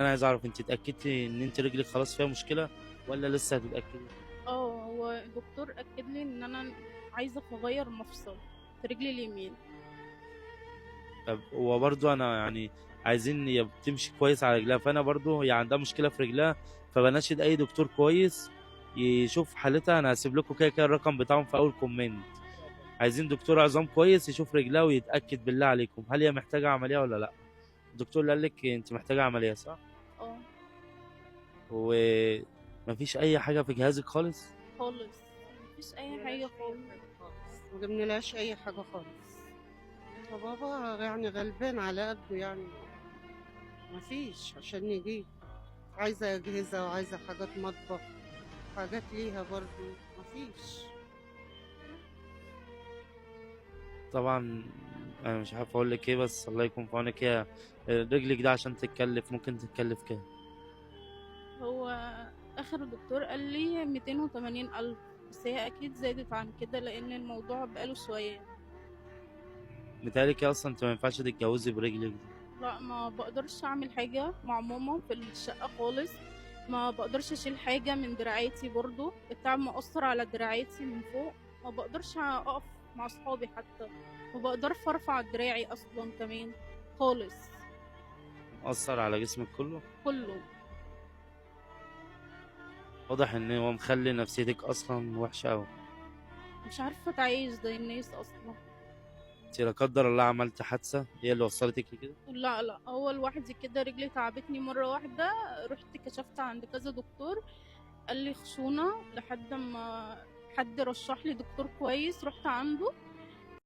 انا عايز اعرف انت اتاكدتي ان انت رجلك خلاص فيها مشكله ولا لسه هتتاكدي؟ هو الدكتور اكد لي ان انا عايزه اغير مفصل في رجلي اليمين. طب هو برضو انا يعني عايزين هي بتمشي كويس على رجلها، فانا برضو هي عندها مشكله في رجلها، فبناشد اي دكتور كويس يشوف حالتها. انا هسيب لكم كده كده الرقم بتاعهم في اول كومنت. عايزين دكتور عظام كويس يشوف رجلها ويتاكد بالله عليكم هل هي محتاجه عمليه ولا لا. الدكتور اللي قال لك انت محتاجه عمليه صح؟ اه. ومفيش اي حاجه في جهازك خالص؟ خالص. مفيش اي حاجه جبنالهاش اي خالص. حاجه خالص، ما جبنالهاش اي حاجه خالص. فبابا يعني غلبان على قده يعني، ما فيش عشان نجيب. عايزه اجهزه وعايزه حاجات مطبخ، حاجات ليها برضو، ما فيش. طبعا انا مش عارف اقول لك ايه، بس الله يكون في عونك. يا رجلك ده عشان تتكلف ممكن تتكلف كام؟ هو اخر دكتور قال لي 280 الف، بس هي اكيد زادت عن كده لان الموضوع بقاله شويه. متهيألي كده اصلا انت ما ينفعش تتجوزي برجلك دي. لا، ما بقدرش اعمل حاجه مع ماما في الشقه خالص. ما بقدرش اشيل حاجه من دراعاتي، برضو التعب مؤثر على دراعاتي من فوق. ما بقدرش اقف مع اصحابي حتى. ما بقدرش ارفع دراعي اصلا كمان خالص. مأثر على جسمك كله. كله. واضح ان هو مخلي نفسيتك اصلا وحشه قوي. مش عارفه اتعايش زي الناس اصلا. انت لا قدر الله عملت حادثه هي اللي وصلتك لكده؟ لا لا، هو لوحدي كده رجلي تعبتني مرة واحدة. رحت كشفت عند كذا دكتور، قال لي خشونة، لحد ما حد رشح لي دكتور كويس رحت عنده.